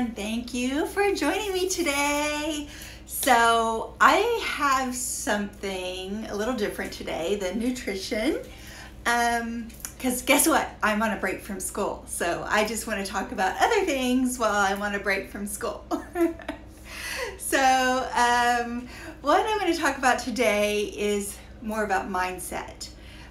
and thank you for joining me today. So I have something a little different today than nutrition, because guess what? I'm on a break from school, so I just want to talk about other things while I'm on a break from school. So what I'm going to talk about today is more about mindset.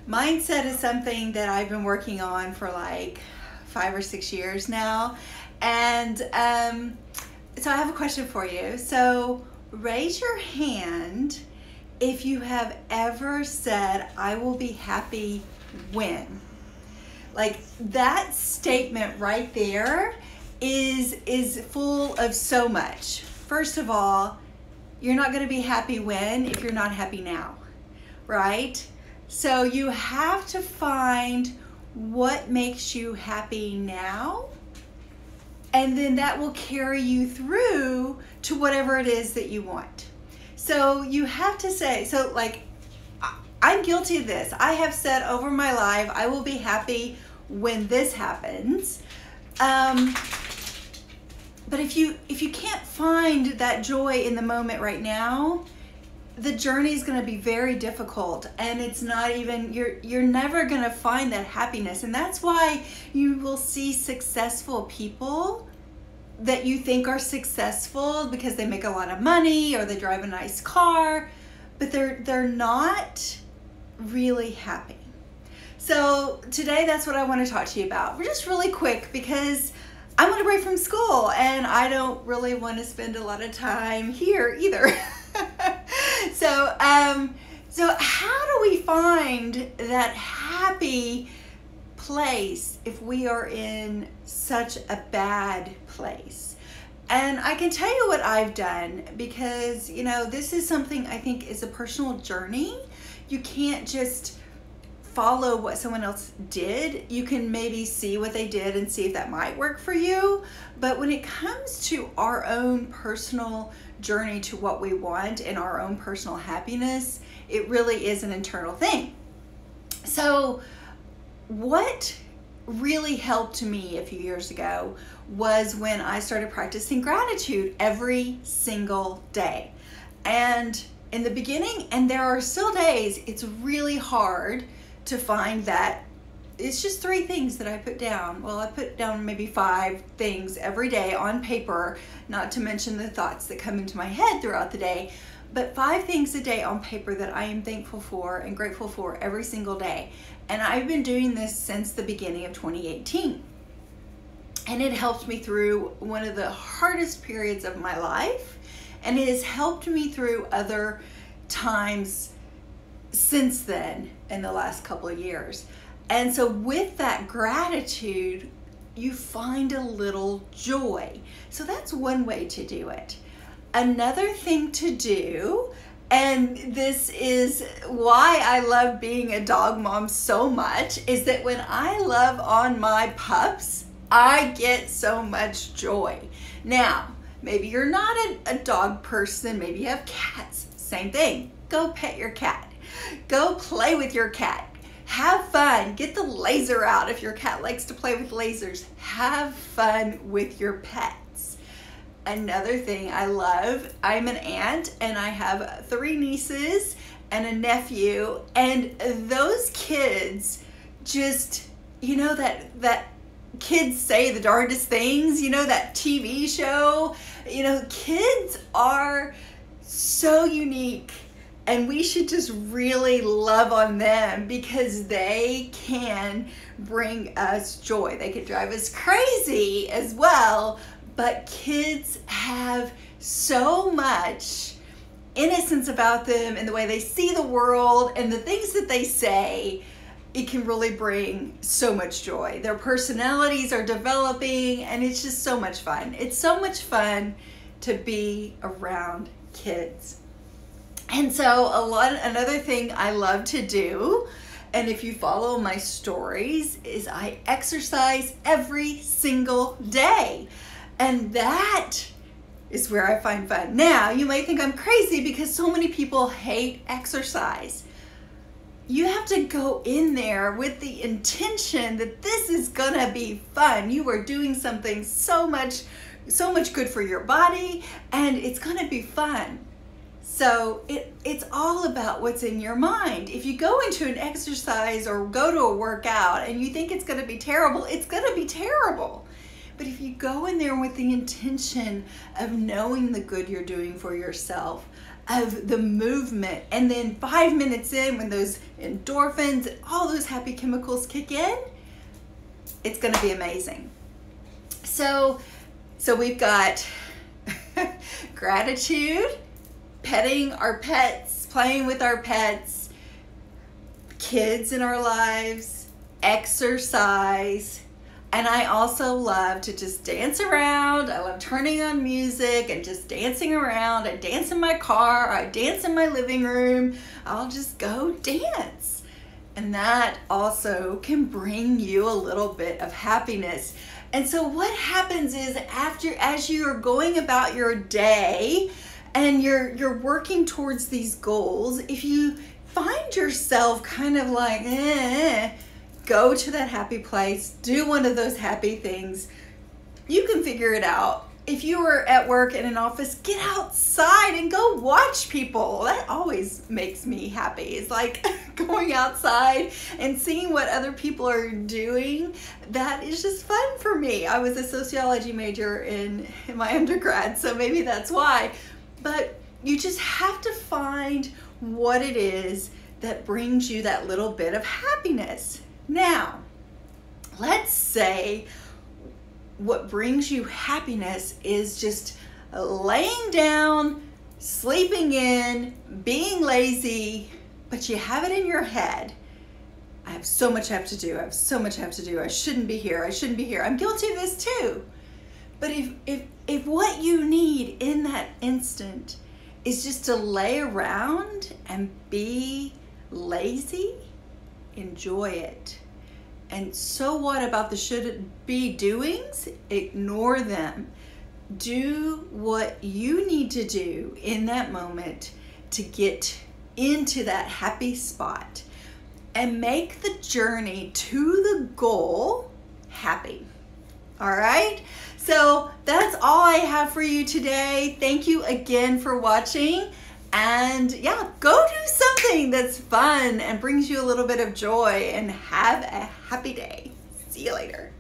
Mindset is something that I've been working on for like 5 or 6 years now. And so I have a question for you. So raise your hand if you have ever said, I will be happy when. Like that statement right there is full of so much. First of all, you're not going to be happy when if you're not happy now, right? So you have to find what makes you happy now, and then that will carry you through to whatever it is that you want. So you have to say, so like, I'm guilty of this. I have said over my life, I will be happy when this happens. But if you can't find that joy in the moment right now, the journey is going to be very difficult, and it's not even, you're never going to find that happiness. And that's why you will see successful people that you think are successful because they make a lot of money or they drive a nice car, but they're not really happy. So today, that's what I want to talk to you about. We're just really quick because I'm on a break from school and I don't really want to spend a lot of time here either. So how do we find that happy place if we are in such a bad place? And I can tell you what I've done, because this is something I think is a personal journey. You can't just follow what someone else did. You can maybe see what they did and see if that might work for you. But when it comes to our own personal journey to what we want and our own personal happiness, it really is an internal thing. So what really helped me a few years ago was when I started practicing gratitude every single day. And in the beginning, and there are still days, it's really hard to find that. It's just 3 things that I put down. Well, I put down maybe 5 things every day on paper, not to mention the thoughts that come into my head throughout the day, but 5 things a day on paper that I am thankful for and grateful for every single day. And I've been doing this since the beginning of 2018. And it helped me through one of the hardest periods of my life. And it has helped me through other times since then in the last couple of years. And so with that gratitude, you find a little joy. So that's one way to do it. Another thing to do, and this is why I love being a dog mom so much, is that when I love on my pups, I get so much joy. Now, maybe you're not a dog person, maybe you have cats, same thing. Go pet your cat. Go play with your cat. Have fun. Get the laser out if your cat likes to play with lasers. Have fun with your pets. Another thing I love, I'm an aunt and I have 3 nieces and a nephew, and those kids just, that kids say the darndest things, that TV show, kids are so unique. And we should just really love on them because they can bring us joy. They can drive us crazy as well, but kids have so much innocence about them and the way they see the world and the things that they say. It can really bring so much joy. Their personalities are developing and it's just so much fun. It's so much fun to be around kids. And so another thing I love to do, and if you follow my stories, is I exercise every single day. And that is where I find fun. Now, you might think I'm crazy because so many people hate exercise. you have to go in there with the intention that this is gonna be fun. You are doing something so much good for your body, and it's gonna be fun. So it's all about what's in your mind. If you go into an exercise or go to a workout and you think it's gonna be terrible, it's gonna be terrible. But if you go in there with the intention of knowing the good you're doing for yourself, of the movement, and then 5 minutes in, when those endorphins and all those happy chemicals kick in, it's gonna be amazing. So we've got gratitude, petting our pets, playing with our pets, kids in our lives, exercise, and I also love to just dance around. I love turning on music and just dancing around. I dance in my car, I dance in my living room. I'll just go dance. And that also can bring you a little bit of happiness. And so what happens is as you are going about your day and you're working towards these goals, if you find yourself kind of like, go to that happy place, do one of those happy things, you can figure it out. If you are at work in an office, get outside and go watch people. That always makes me happy. It's like going outside and seeing what other people are doing. That is just fun for me. I was a sociology major in my undergrad, so maybe that's why. But you just have to find what it is that brings you that little bit of happiness. Now, let's say what brings you happiness is just laying down, sleeping in, being lazy, but you have it in your head. I have so much I have to do. I have so much I have to do. I shouldn't be here. I shouldn't be here. I'm guilty of this too. But if what you need in that instant is just to lay around and be lazy, enjoy it. And so what about the should be doings? Ignore them. Do what you need to do in that moment to get into that happy spot and make the journey to the goal happy. All right? So that's all I have for you today. Thank you again for watching. And yeah, go do something that's fun and brings you a little bit of joy, and have a happy day. See you later.